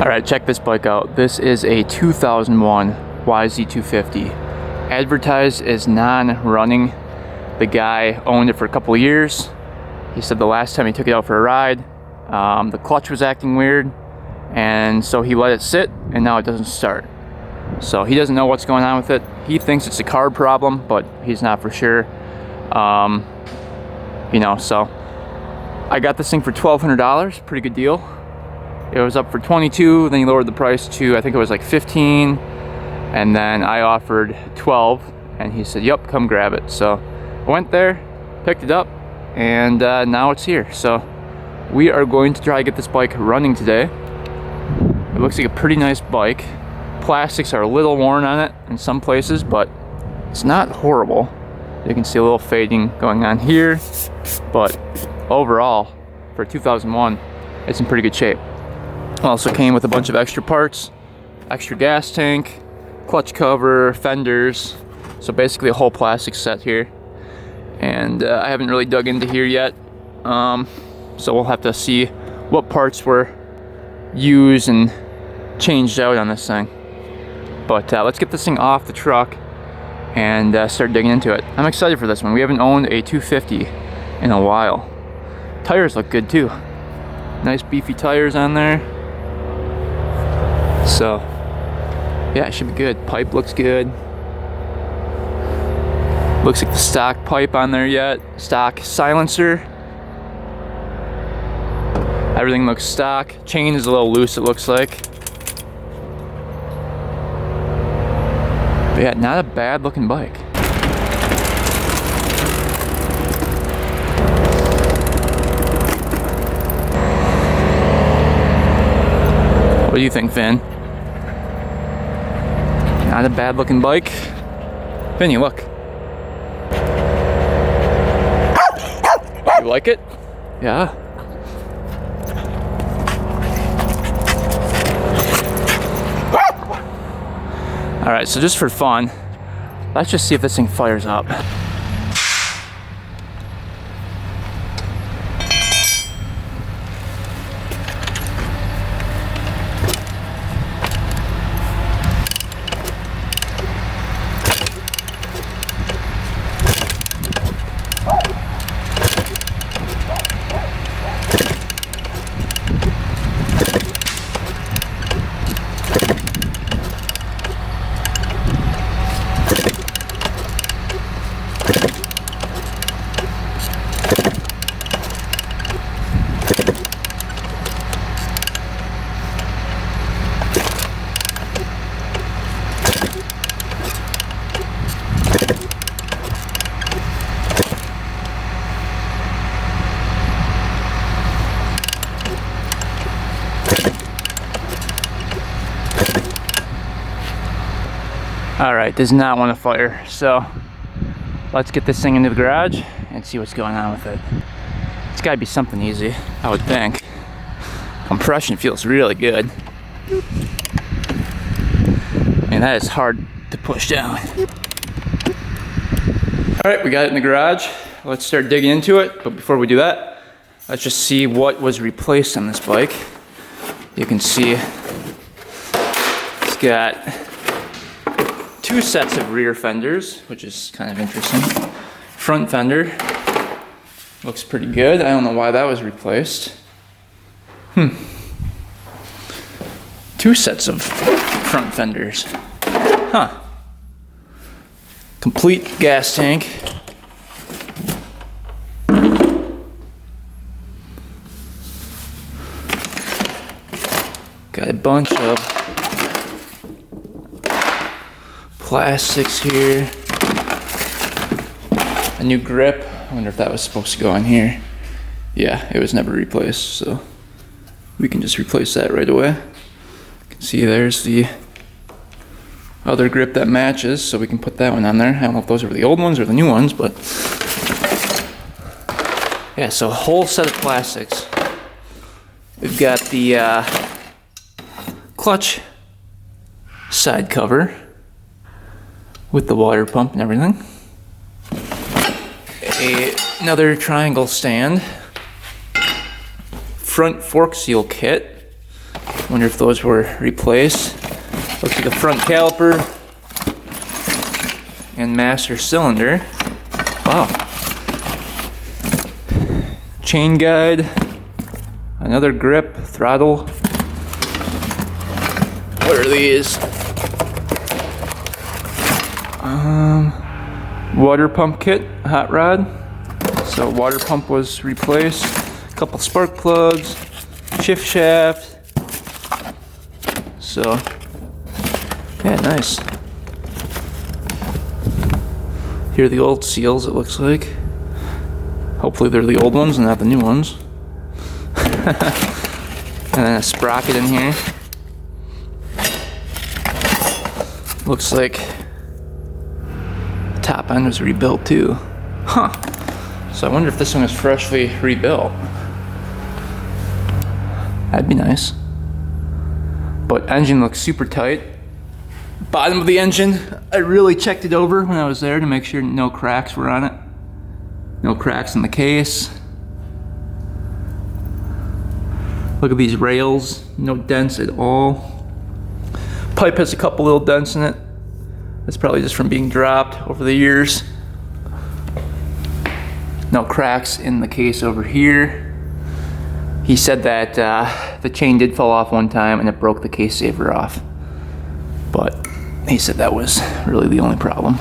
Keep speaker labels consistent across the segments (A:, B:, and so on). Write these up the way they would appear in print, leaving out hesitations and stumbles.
A: Alright, check this bike out. This is a 2001 YZ250. Advertised as non-running. The guy owned it for a couple of years. He said the last time he took it out for a ride, the clutch was acting weird, and so he let it sit, and now it doesn't start. So he doesn't know what's going on with it. He thinks it's a carb problem, but he's not for sure. So I got this thing for $1,200, pretty good deal. It was up for $22, then he lowered the price to, I think it was like $15, and then I offered $12, and he said, yep, come grab it. So I went there, picked it up, and now it's here. So we are going to try to get this bike running today. It looks like a pretty nice bike. Plastics are a little worn on it in some places, but it's not horrible. You can see a little fading going on here, but overall, for 2001, it's in pretty good shape. Also came with a bunch of extra parts, extra gas tank, clutch cover, fenders, so basically a whole plastic set here. And I haven't really dug into here yet, so we'll have to see what parts were used and changed out on this thing. But let's get this thing off the truck and start digging into it. I'm excited for this one. We haven't owned a 250 in a while. Tires look good too. Nice beefy tires on there. So yeah, it should be good. Pipe looks good. Looks like the stock pipe on there yet. Stock silencer. Everything looks stock. Chain is a little loose, it looks like. But yeah, not a bad looking bike. What do you think, Finn? Not a bad looking bike. Vinny, look. You like it? Yeah. Alright, so just for fun, let's just see if this thing fires up. Alright, does not want to fire, so let's get this thing into the garage and see what's going on with it. It's got to be something easy, I would think. Compression feels really good. And that is hard to push down. Alright, we got it in the garage. Let's start digging into it, but before we do that, let's just see what was replaced on this bike. You can see it's got two sets of rear fenders, which is kind of interesting. Front fender looks pretty good. I don't know why that was replaced. Two sets of front fenders. Huh. Complete gas tank. Got a bunch of plastics here. A new grip. I wonder if that was supposed to go in here. Yeah, it was never replaced, so we can just replace that right away. You can see there's the other grip that matches, so we can put that one on there. I don't know if those are the old ones or the new ones, but yeah, so a whole set of plastics. We've got the clutch side cover with the water pump and everything. Another triangle stand. Front fork seal kit. Wonder if those were replaced. Looks like the front caliper and master cylinder. Wow. Chain guide, another grip, throttle. What are these? Water pump kit, hot rod. So water pump was replaced. A couple spark plugs, shift shaft. So, yeah, nice. Here are the old seals, it looks like. Hopefully they're the old ones and not the new ones. And then a sprocket in here. Looks like the top end was rebuilt too. Huh. So I wonder if this one is freshly rebuilt. That'd be nice. But engine looks super tight. Bottom of the engine, I really checked it over when I was there to make sure no cracks were on it. No cracks in the case. Look at these rails, no dents at all. Pipe has a couple little dents in it. That's probably just from being dropped over the years. No cracks in the case over here. He said that the chain did fall off one time and it broke the case saver off. But he said that was really the only problem.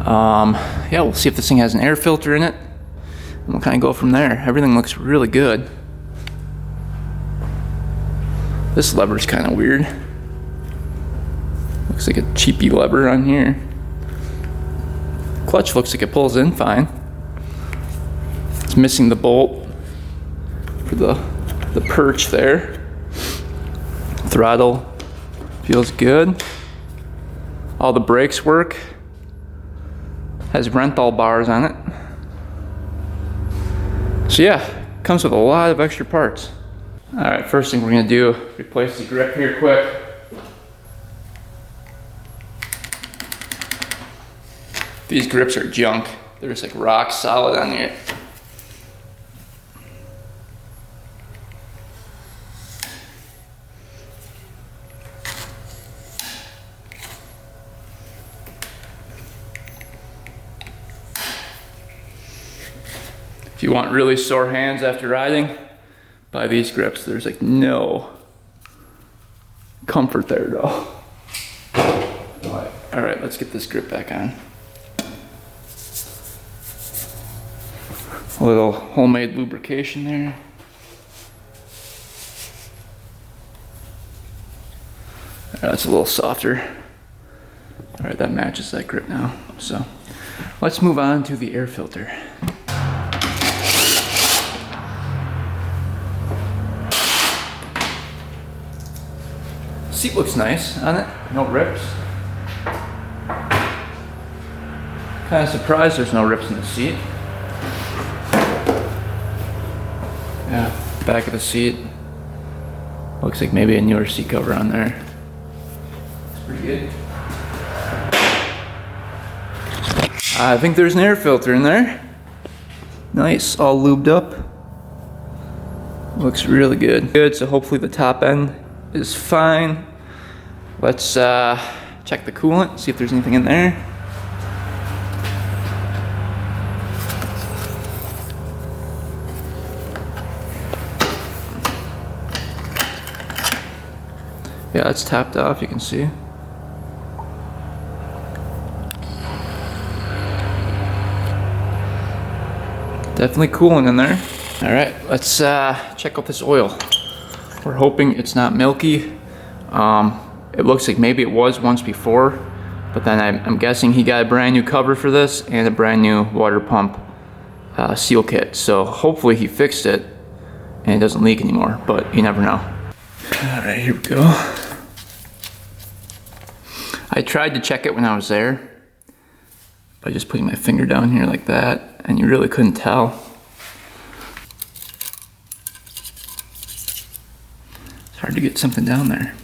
A: Yeah, we'll see if this thing has an air filter in it. And we'll kind of go from there. Everything looks really good. This lever's kind of weird. Looks like a cheapy lever on here. Clutch looks like it pulls in fine. It's missing the bolt for the perch there. Throttle feels good. All the brakes work. Has Renthal bars on it. So yeah, comes with a lot of extra parts. All right, first thing we're gonna do, replace the grip here quick. These grips are junk. They're just like rock solid on here. If you want really sore hands after riding, buy these grips. There's like no comfort there at all. All right, let's get this grip back on. A little homemade lubrication there. That's a little softer. All right, that matches that grip now. So let's move on to the air filter. Seat looks nice on it, no rips. Kind of surprised there's no rips in the seat. Yeah, back of the seat. Looks like maybe a newer seat cover on there. It's pretty good. I think there's an air filter in there. Nice, all lubed up. Looks really good. Good, so hopefully the top end is fine. Let's check the coolant, see if there's anything in there. Yeah, it's tapped off, you can see. Definitely cooling in there. All right, let's check out this oil. We're hoping it's not milky. It looks like maybe it was once before, but then I'm guessing he got a brand new cover for this and a brand new water pump seal kit. So hopefully he fixed it and it doesn't leak anymore, but you never know. All right, here we go. I tried to check it when I was there by just putting my finger down here like that, and you really couldn't tell. It's hard to get something down there.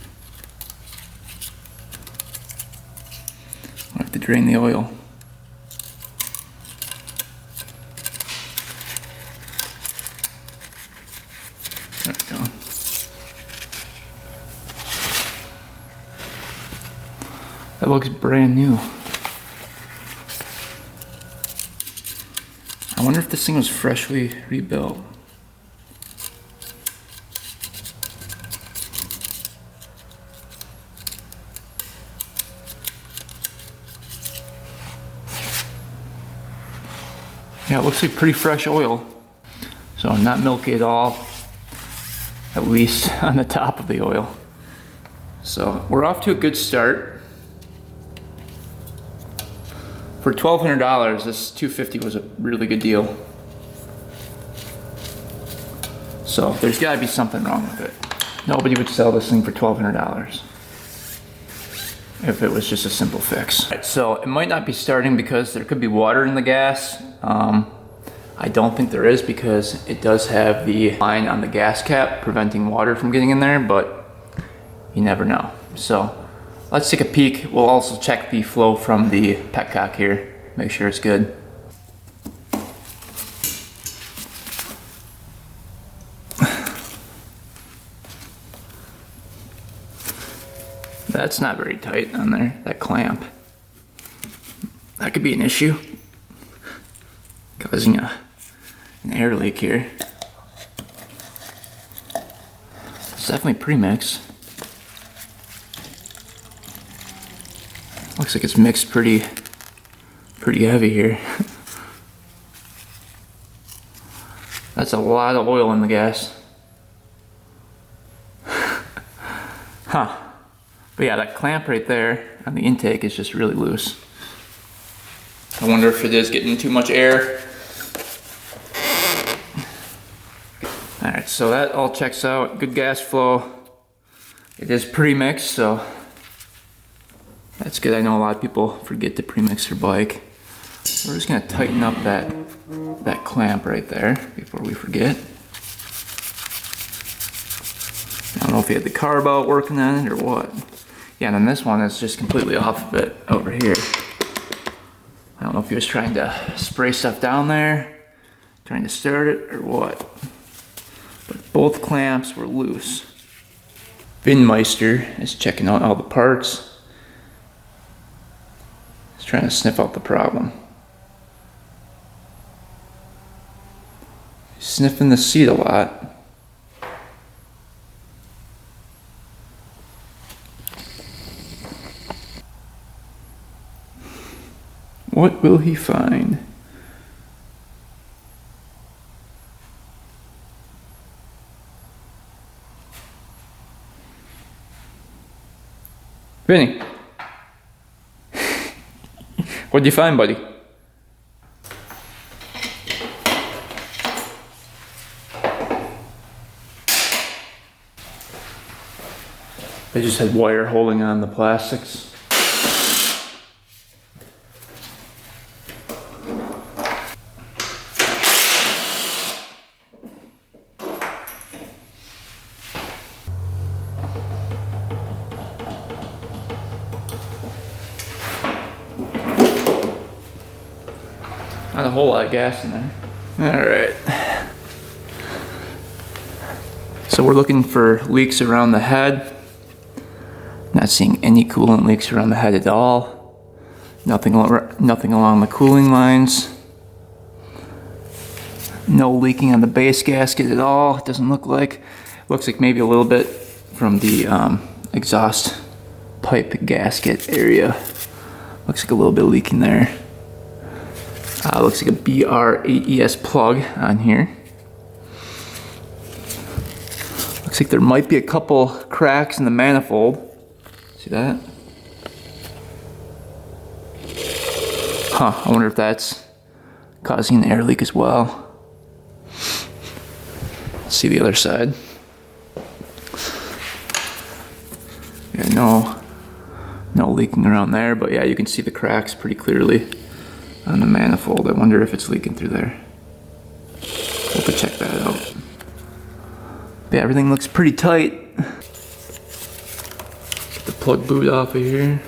A: I'll have to drain the oil. There we go. That looks brand new. I wonder if this thing was freshly rebuilt. Yeah, it looks like pretty fresh oil. So not milky at all, at least on the top of the oil. So we're off to a good start. For $1,200, this 250 was a really good deal. So there's gotta be something wrong with it. Nobody would sell this thing for $1,200 if it was just a simple fix. Right, so it might not be starting because there could be water in the gas. I don't think there is because it does have the line on the gas cap preventing water from getting in there, but you never know. So let's take a peek. We'll also check the flow from the petcock here, make sure it's good. That's not very tight on there, that clamp. That could be an issue, causing an air leak here. It's definitely pre-mixed. Looks like it's mixed pretty heavy here. That's a lot of oil in the gas. Huh. But yeah, that clamp right there on the intake is just really loose. I wonder if it is getting too much air. Alright, so that all checks out. Good gas flow. It is pre-mixed, so that's good. I know a lot of people forget to pre-mix their bike. We're just gonna tighten up that clamp right there before we forget. I don't know if he had the carb out working on it or what. Yeah, and then this one is just completely off of it over here. I don't know if he was trying to spray stuff down there, trying to start it or what. But both clamps were loose. Vinmeister is checking out all the parts. He's trying to sniff out the problem. He's sniffing the seat a lot. What will he find? Vinny, what'd you find, buddy? They just had wire holding on the plastics. Not a whole lot of gas in there. Alright. So we're looking for leaks around the head. Not seeing any coolant leaks around the head at all. Nothing along the cooling lines. No leaking on the base gasket at all. It doesn't look like. Looks like maybe a little bit from the exhaust pipe gasket area. Looks like a little bit leaking there. Looks like a BR8ES plug on here. Looks like there might be a couple cracks in the manifold. See that? Huh, I wonder if that's causing an air leak as well. Let's see the other side. Yeah, no leaking around there, but yeah, you can see the cracks pretty clearly on the manifold. I wonder if it's leaking through there. We'll have to check that out. But yeah, everything looks pretty tight. Get the plug boot off of here.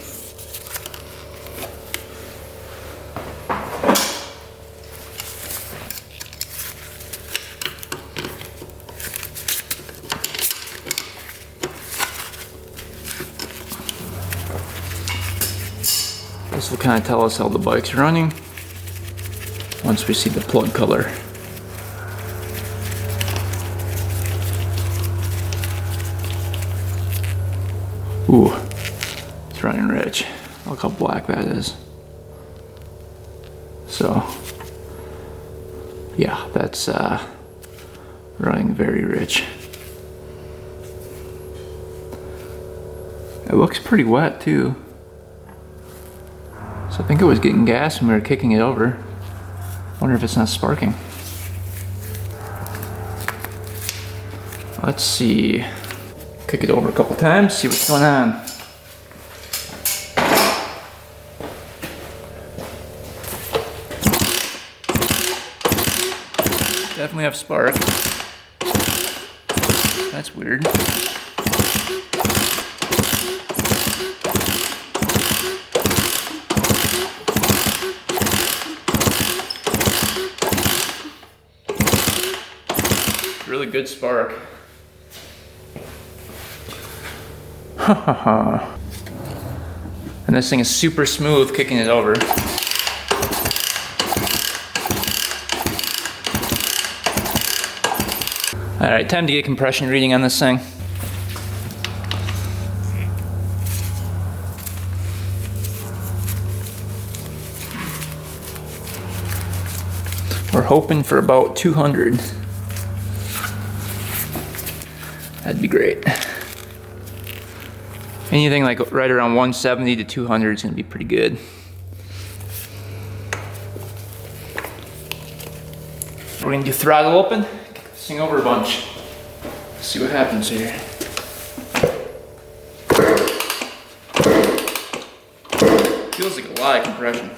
A: This will kind of tell us how the bike's running once we see the plug color. Ooh, it's running rich. Look how black that is. So, yeah, that's running very rich. It looks pretty wet too. So I think it was getting gas when we were kicking it over. Wonder if it's not sparking. Let's see. Kick it over a couple times, see what's going on. Definitely have spark. That's weird. Really good spark. And this thing is super smooth kicking it over. Alright, time to get compression reading on this thing. We're hoping for about 200. That'd be great. Anything like right around 170 to 200 is gonna be pretty good. We're gonna do throttle open, kick this thing over a bunch. See what happens here. Feels like a lot of compression.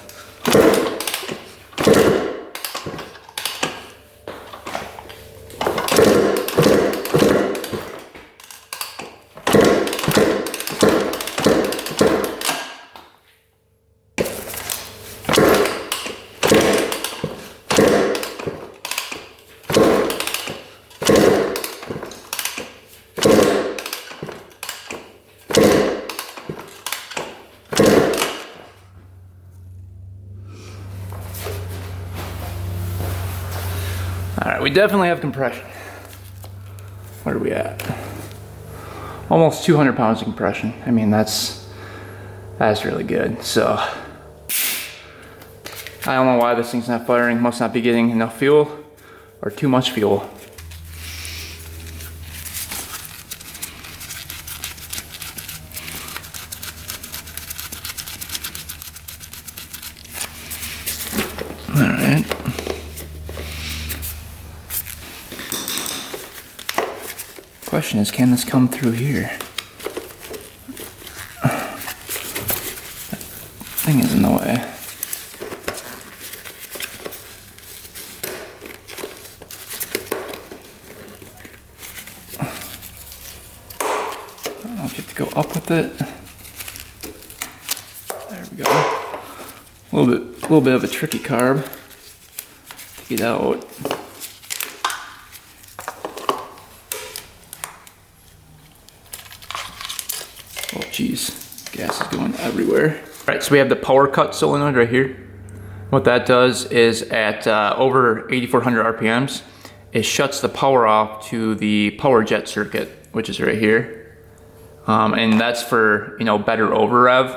A: Alright, we definitely have compression. Where are we at? Almost 200 pounds of compression. I mean, that's really good. So, I don't know why this thing's not firing. Must not be getting enough fuel or too much fuel. Alright. Question is, can this come through here? Thing is in the way. I don't know if you have to go up with it. There we go. A little bit of a tricky carb to get out. Oh geez, gas is going everywhere. All right, so we have the power cut solenoid right here. What that does is at over 8,400 RPMs, it shuts the power off to the power jet circuit, which is right here. And that's for, you know, better over rev,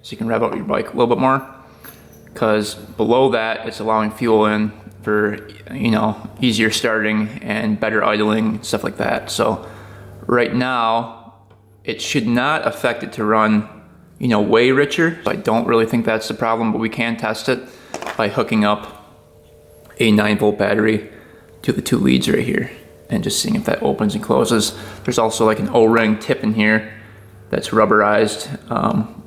A: so you can rev out your bike a little bit more. Because below that, it's allowing fuel in for, you know, easier starting and better idling, stuff like that. So right now, it should not affect it to run, you know, way richer. I don't really think that's the problem, but we can test it by hooking up a 9-volt battery to the 2 leads right here and just seeing if that opens and closes. There's also like an O-ring tip in here that's rubberized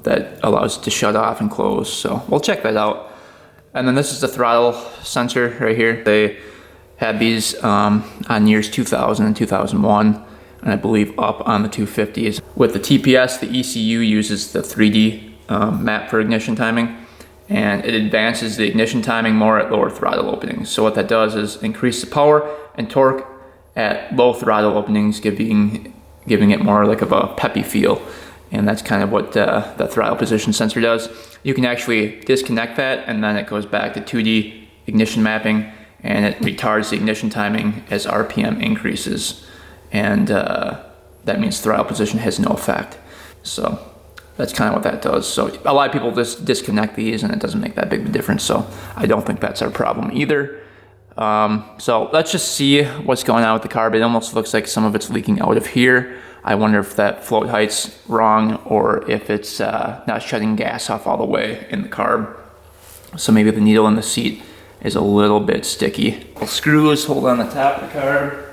A: that allows it to shut off and close. So we'll check that out. And then this is the throttle sensor right here. They had these on years 2000 and 2001. And I believe up on the 250s. With the TPS, the ECU uses the 3D map for ignition timing, and it advances the ignition timing more at lower throttle openings. So what that does is increase the power and torque at low throttle openings, giving it more like of a peppy feel. and that's kind of what the throttle position sensor does. You can actually disconnect that, and then it goes back to 2D ignition mapping, and it retards the ignition timing as RPM increases, and that means throttle position has no effect. So that's kind of what that does. So a lot of people just disconnect these and it doesn't make that big of a difference, so I don't think that's our problem either. So let's just see what's going on with the carb. It almost looks like some of it's leaking out of here. I wonder if that float height's wrong, or if it's not shutting gas off all the way in the carb. So maybe the needle in the seat is a little bit sticky. The screws hold on the top of the carb.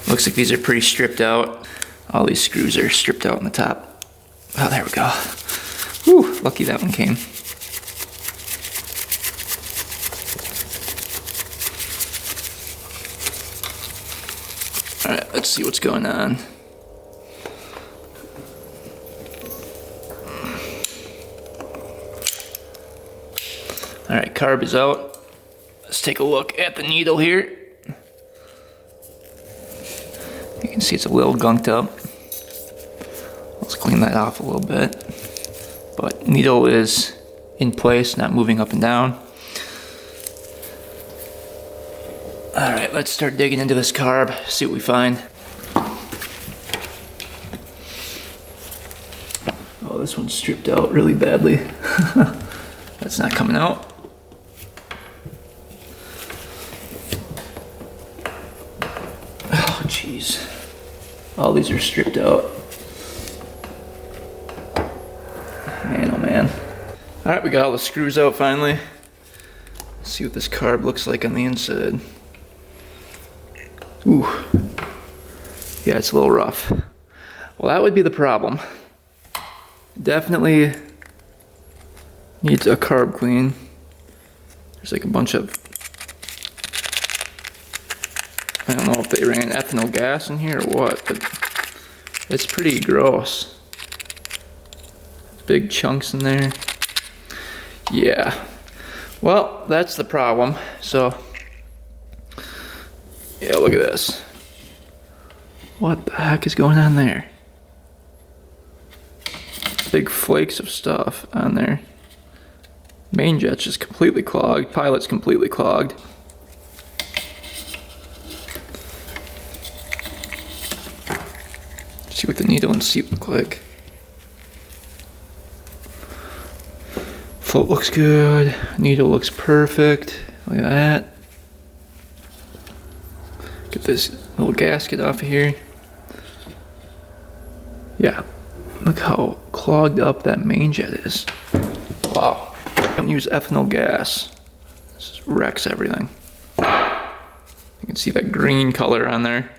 A: Looks like these are pretty stripped out. All these screws are stripped out on the top. Oh, there we go. Whew, lucky that one came. All right, let's see what's going on. All right, carb is out. Let's take a look at the needle here. You can see it's a little gunked up. Let's clean that off a little bit. But needle is in place, not moving up and down. All right, let's start digging into this carb, see what we find. Oh, this one's stripped out really badly. That's not coming out. Oh, jeez. All these are stripped out. Man, oh man. All right, we got all the screws out finally. Let's see what this carb looks like on the inside. Ooh. Yeah, it's a little rough. Well, that would be the problem. Definitely needs a carb clean. There's like a bunch of, I don't know if they ran ethanol gas in here or what, but it's pretty gross. Big chunks in there. Yeah. Well, that's the problem. So, yeah, look at this. What the heck is going on there? Big flakes of stuff on there. Main jet's just completely clogged. Pilot's completely clogged. See what the needle and seat look like. Float looks good. Needle looks perfect. Look at that. Get this little gasket off of here. Yeah. Look how clogged up that main jet is. Wow. Don't use ethanol gas. This just wrecks everything. You can see that green color on there.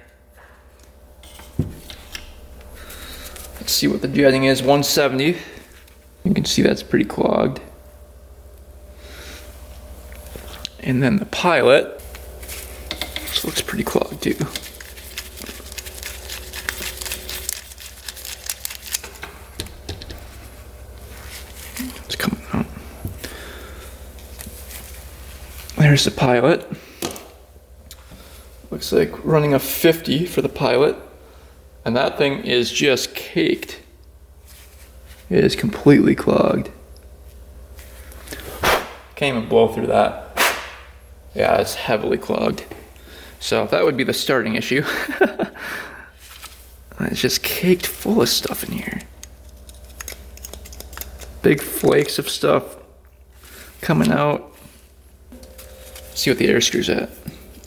A: Let's see what the jetting is. 170. You can see that's pretty clogged. And then the pilot, this looks pretty clogged too. It's coming out. There's the pilot. Looks like running a 50 for the pilot. And that thing is just caked. It is completely clogged. Can't even blow through that. Yeah, it's heavily clogged. So that would be the starting issue. It's just caked full of stuff in here. Big flakes of stuff coming out. Let's see what the air screw's at.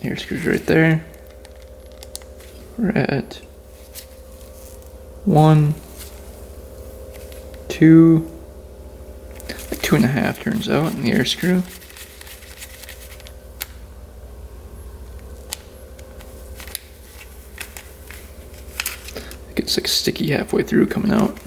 A: Air screw's right there. We're at 1, 2, like 2.5 turns out in the air screw. It's like sticky halfway through coming out.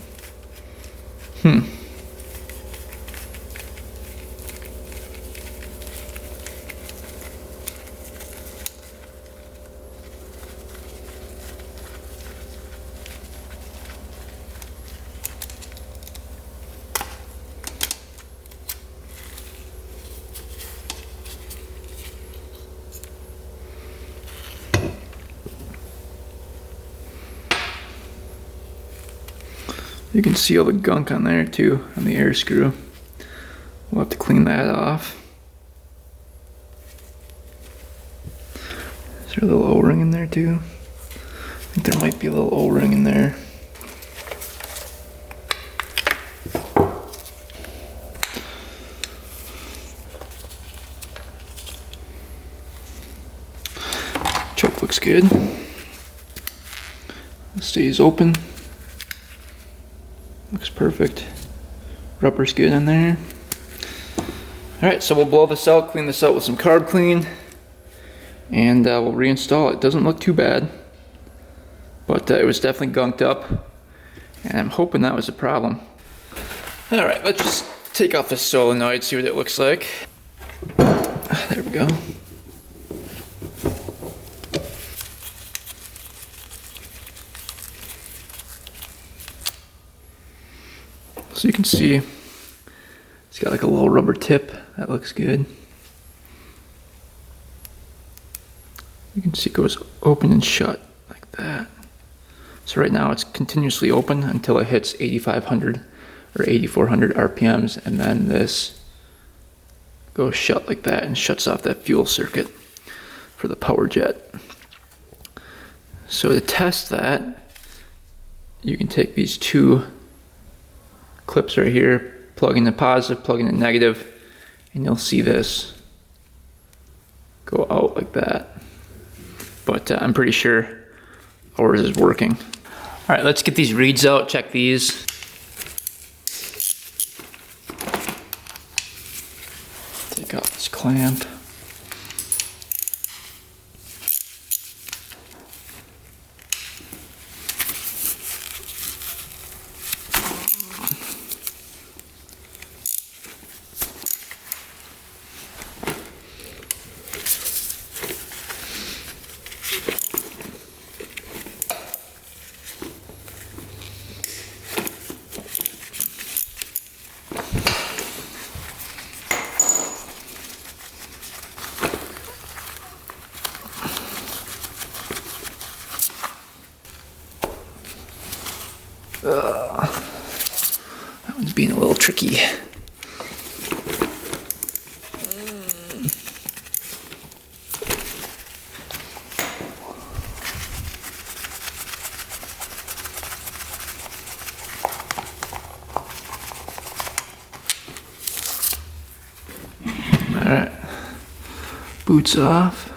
A: You can see all the gunk on there too, on the air screw. We'll have to clean that off. Is there a little O-ring in there too? I think there might be a little O-ring in there. Choke looks good. It stays open. Looks perfect. Rubber's good in there. Alright, so we'll blow this out, clean this out with some carb clean, and we'll reinstall it. Doesn't look too bad, but it was definitely gunked up, and I'm hoping that was a problem. Alright, let's just take off the solenoid, see what it looks like. There we go. So you can see it's got like a little rubber tip. That looks good. You can see it goes open and shut like that. So right now it's continuously open until it hits 8,500 or 8,400 RPMs, and then this goes shut like that and shuts off that fuel circuit for the power jet. So to test that, you can take these two clips right here, plug in the positive, plug in the negative, and you'll see this go out like that. But I'm pretty sure ours is working. All right, let's get these reeds out, check these. Take out this clamp. That one's being a little tricky. Alright, boots off.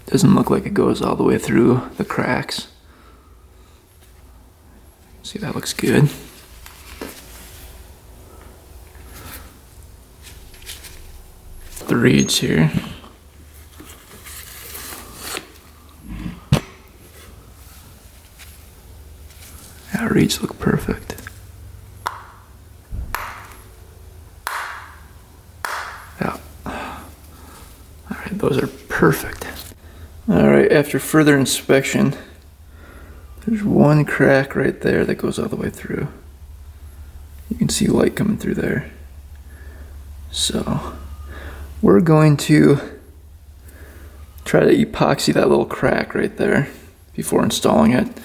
A: Doesn't look like it goes all the way through the cracks. See, that looks good. The reeds here. Yeah, reeds look perfect. Yeah. Alright, those are perfect. Alright, after further inspection, there's one crack right there that goes all the way through. You can see light coming through there. So we're going to try to epoxy that little crack right there before installing it. Then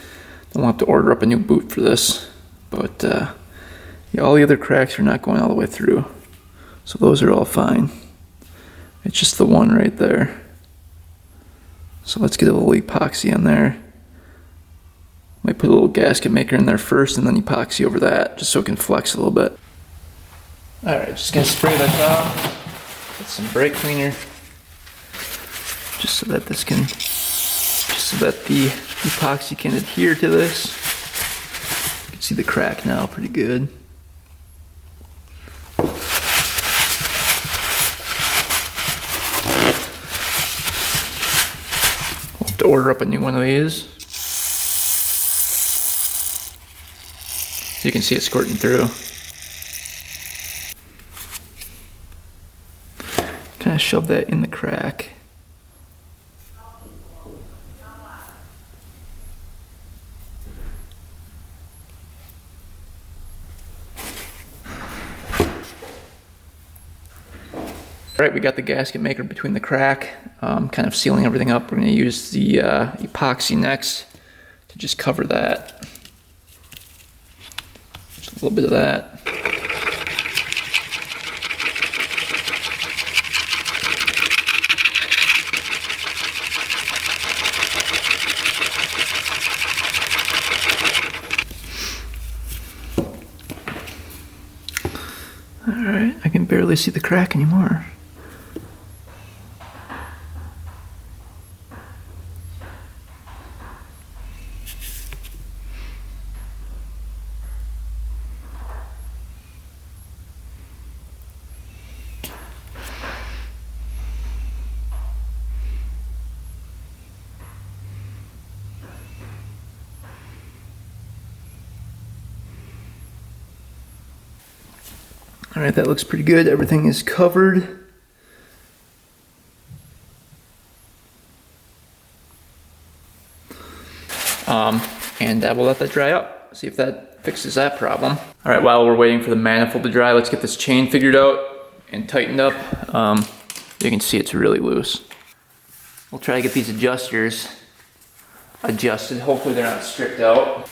A: we'll have to order up a new boot for this. But yeah, all the other cracks are not going all the way through. So those are all fine. It's just the one right there. So let's get a little epoxy on there. Might put a little gasket maker in there first and then epoxy over that, just so it can flex a little bit. Alright, just gonna spray that off with some brake cleaner. Just so that the epoxy can adhere to this. You can see the crack now pretty good. We'll have to order up a new one of these. You can see it squirting through. Kind of shove that in the crack. Alright, we got the gasket maker between the crack, kind of sealing everything up. We're going to use the epoxy next to just cover that. a little bit of that. Alright, I can barely see the crack anymore. Alright, that looks pretty good. Everything is covered. And we'll let that dry up. See if that fixes that problem. Alright, while we're waiting for the manifold to dry, let's get this chain figured out and tightened up. You can see it's really loose. We'll try to get these adjusters adjusted. Hopefully they're not stripped out.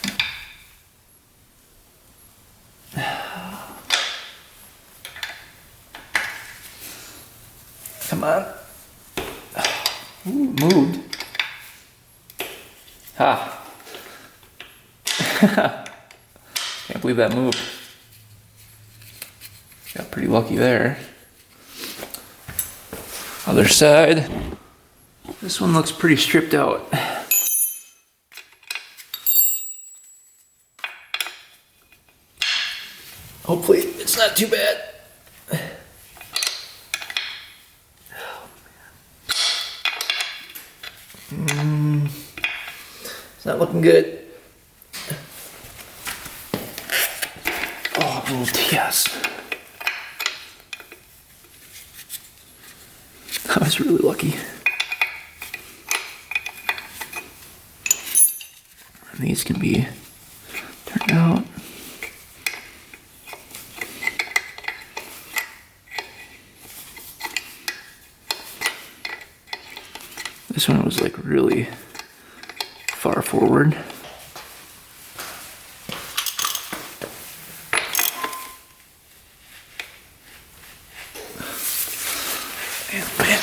A: Come on. Ooh, moved. Ha. Can't believe that moved. Got pretty lucky there. Other side. This one looks pretty stripped out. Hopefully it's not too bad. It's not looking good. Oh, moved, yes. I was really lucky. And these can be turned out. This one was like really far forward. Man.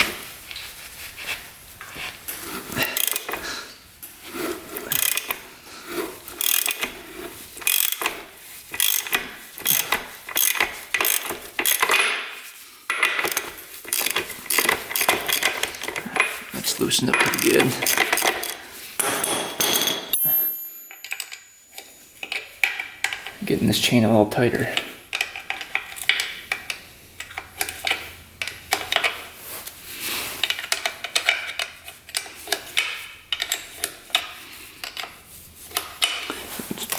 A: That's loosened up pretty good. Getting this chain a little tighter.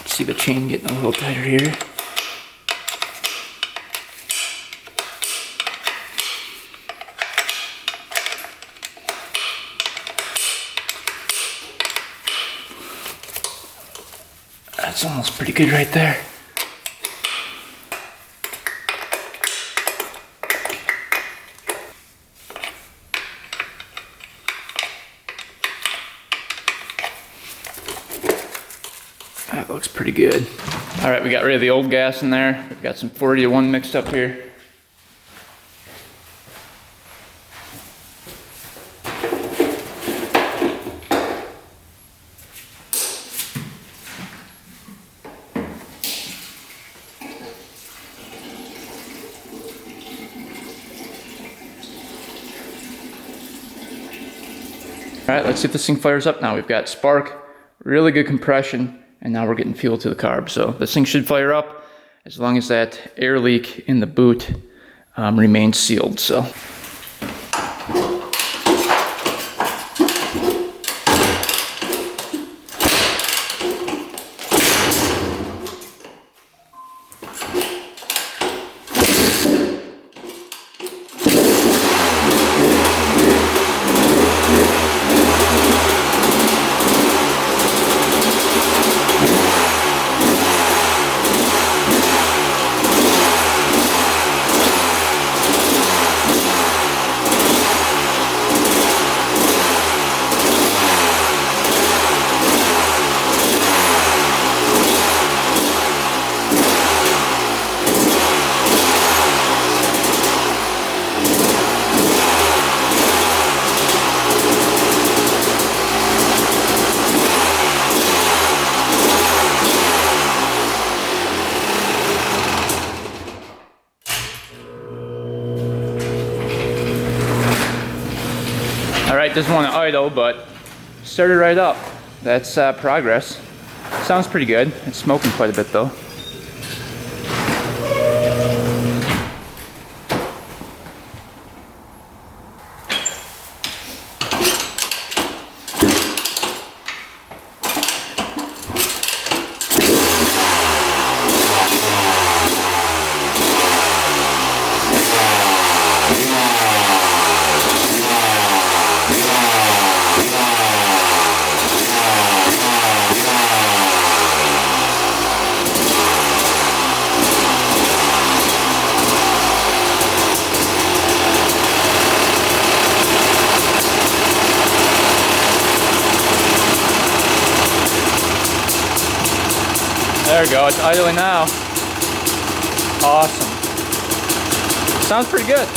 A: See the chain getting a little tighter here. That's almost pretty good right there. That looks pretty good. All right, we got rid of the old gas in there. We've got some 40 to 1 mixed up here. All right, let's see if this thing fires up now. We've got spark, really good compression, and now we're getting fuel to the carb. So this thing should fire up as long as that air leak in the boot remains sealed. So. doesn't want to idle, but started right up. That's progress. Sounds pretty good. It's smoking quite a bit though. There we go, it's idling now. Awesome. Sounds pretty good.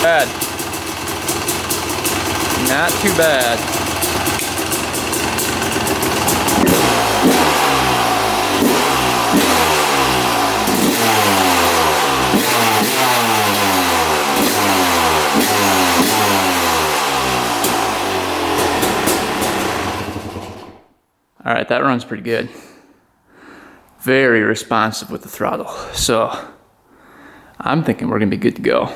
A: Bad. Not too bad. All right, that runs pretty good. Very responsive with the throttle. So I'm thinking we're gonna be good to go.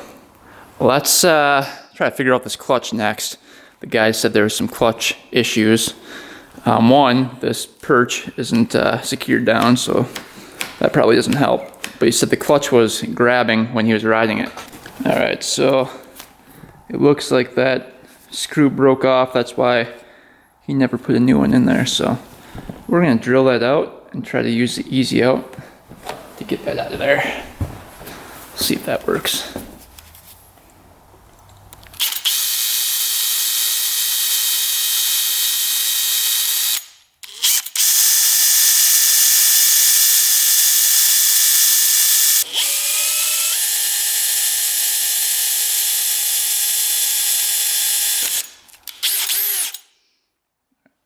A: Let's try to figure out this clutch next. The guy said there were some clutch issues. One, this perch isn't secured down, so that probably doesn't help. But he said the clutch was grabbing when he was riding it. All right, so it looks like that screw broke off. That's why he never put a new one in there. So we're gonna drill that out and try to use the easy out to get that out of there. See if that works.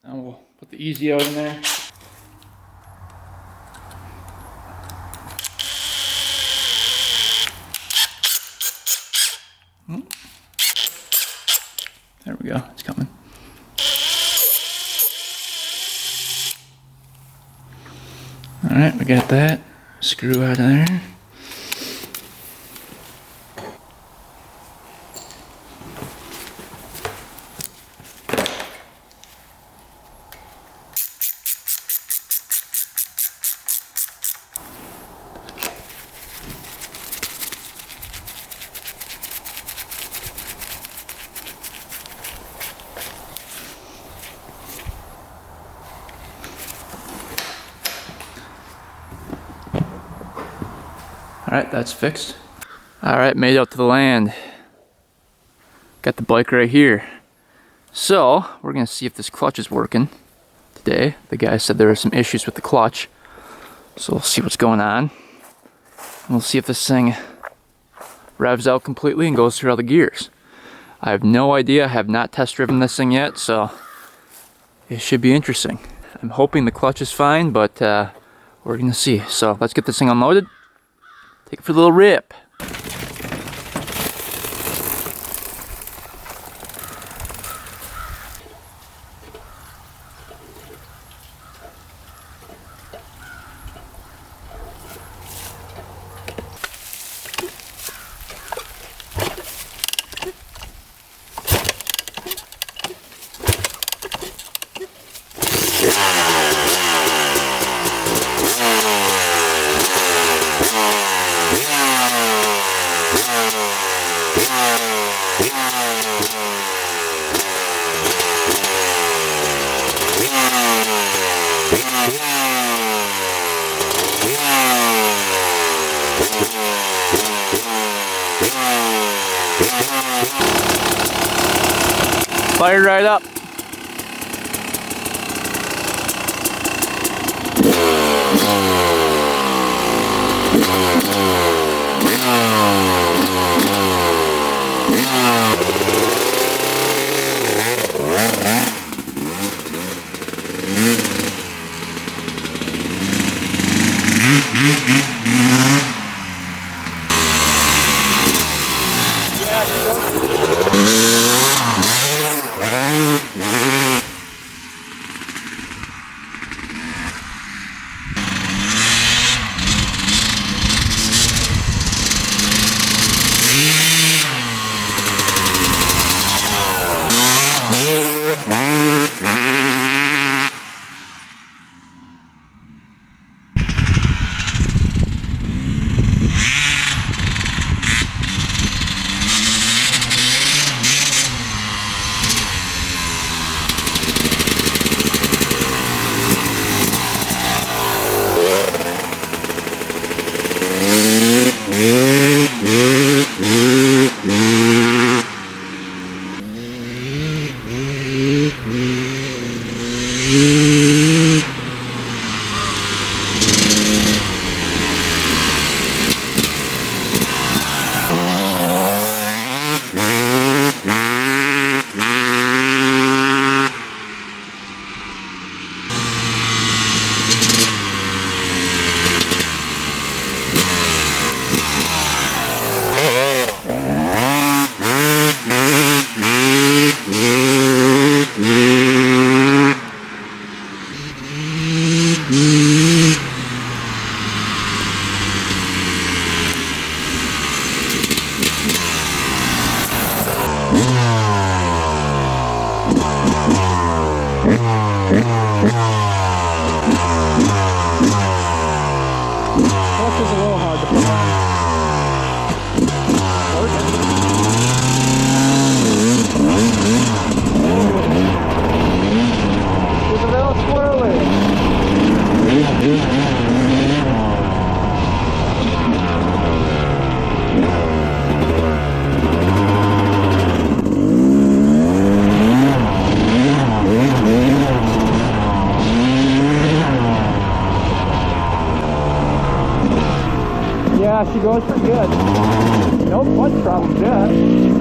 A: Now we'll put the easy out in there. There we go, it's coming. All right, we got that. Screw out of there. Alright, that's fixed. Alright, made out to the land. Got the bike right here. So, we're gonna see if this clutch is working today. The guy said there were some issues with the clutch. So we'll see what's going on. And we'll see if this thing revs out completely and goes through all the gears. I have no idea, I have not test driven this thing yet, so it should be interesting. I'm hoping the clutch is fine, but we're gonna see. So let's get this thing unloaded. Take it for a little rip. Fired right up. Yeah, she goes pretty good. No clutch problems yet.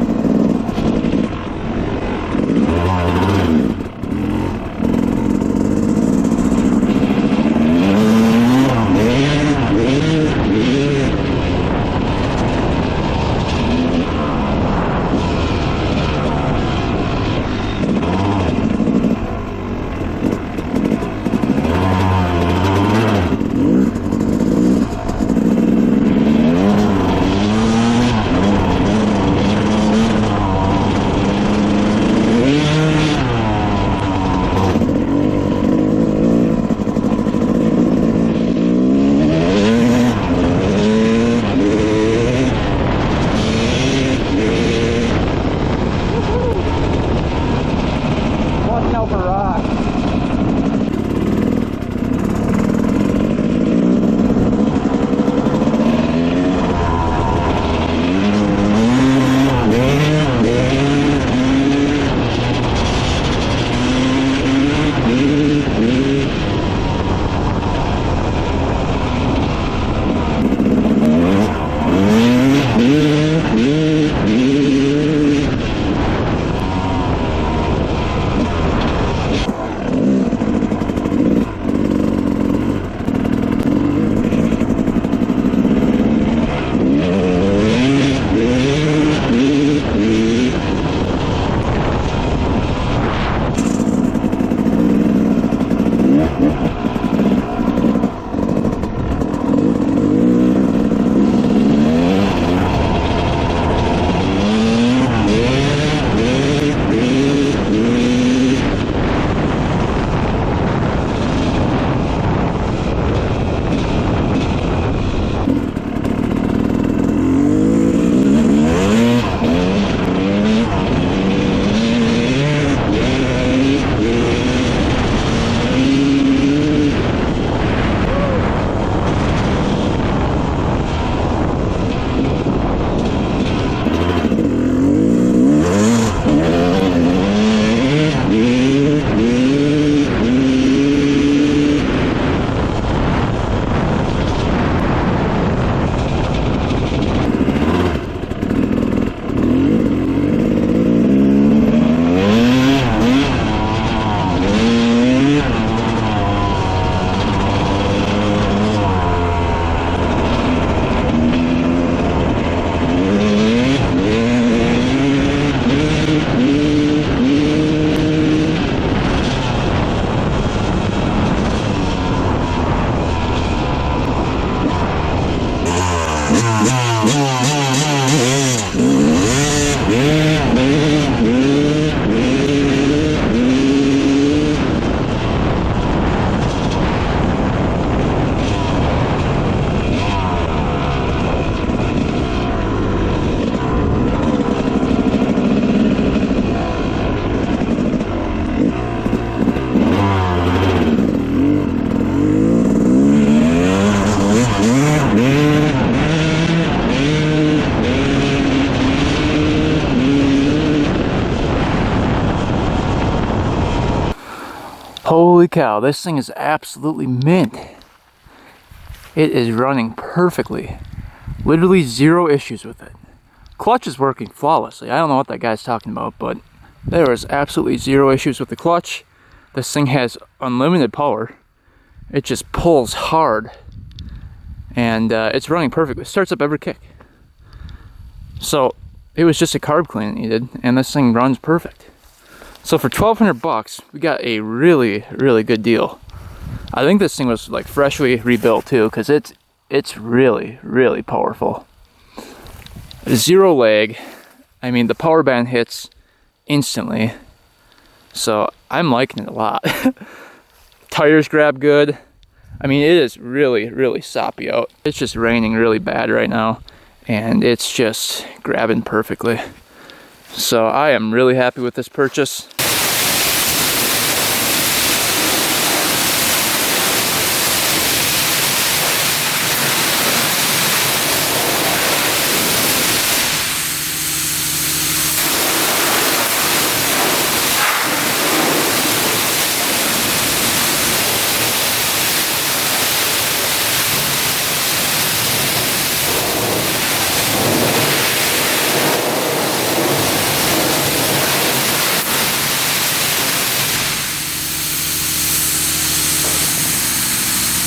A: Holy cow, this thing is absolutely mint. It is running perfectly. Literally zero issues with it. Clutch is working flawlessly. I don't know what that guy's talking about, but there is absolutely zero issues with the clutch. This thing has unlimited power. It just pulls hard. And it's running perfectly. It starts up every kick. So it was just a carb clean it needed, and this thing runs perfect. So for 1,200 bucks, we got a really, really good deal. I think this thing was like freshly rebuilt too, because it's really, really powerful. Zero lag. I mean, the power band hits instantly. So I'm liking it a lot. Tires grab good. I mean, it is really, really soppy out. It's just raining really bad right now, and it's just grabbing perfectly. So I am really happy with this purchase.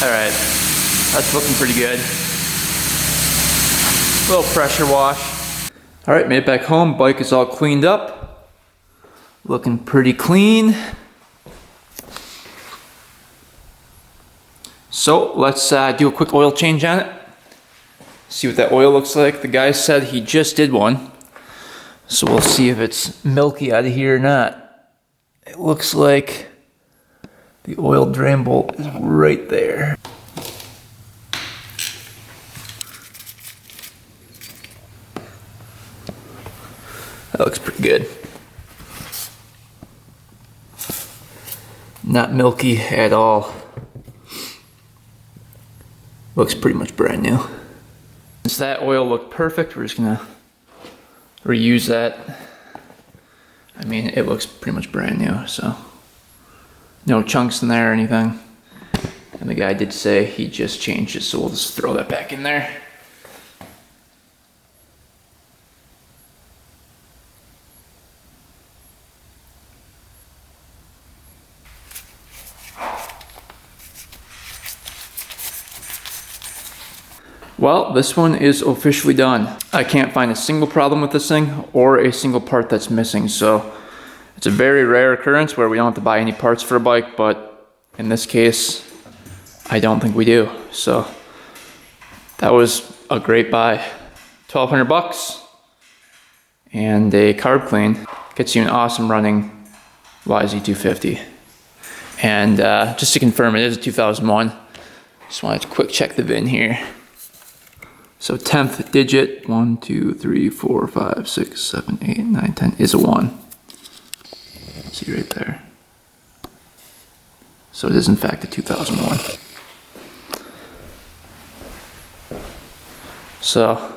A: All right, that's looking pretty good. A little pressure wash. All right, made it back home. Bike is all cleaned up. Looking pretty clean. So let's do a quick oil change on it. See what that oil looks like. The guy said he just did one. So we'll see if it's milky out of here or not. It looks like the oil drain bolt is right there. That looks pretty good. Not milky at all. Looks pretty much brand new. Since that oil looked perfect, we're just gonna reuse that. I mean, it looks pretty much brand new, so no chunks in there or anything. And the guy did say he just changed it, so we'll just throw that back in there. Well, this one is officially done. I can't find a single problem with this thing or a single part that's missing, so it's a very rare occurrence where we don't have to buy any parts for a bike, but in this case, I don't think we do. So that was a great buy. 1,200 bucks and a carb clean gets you an awesome running YZ250. And just to confirm, it is a 2001. Just wanted to quick check the VIN here. So 10th digit, 1, 2, 3, 4, 5, 6, 7, 8, 9, 10 is a 1. See right there. So it is in fact a 2001. So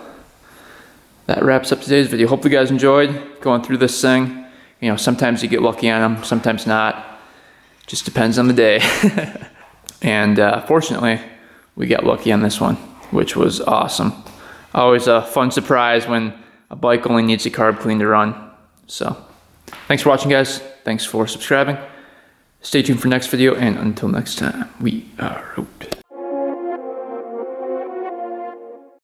A: that wraps up today's video. Hope you guys enjoyed going through this thing. You know, sometimes you get lucky on them, sometimes not. Just depends on the day. And fortunately, we got lucky on this one, which was awesome. Always a fun surprise when a bike only needs a carb clean to run. So thanks for watching, guys. Thanks for subscribing. Stay tuned for next video, and until next time, we are out.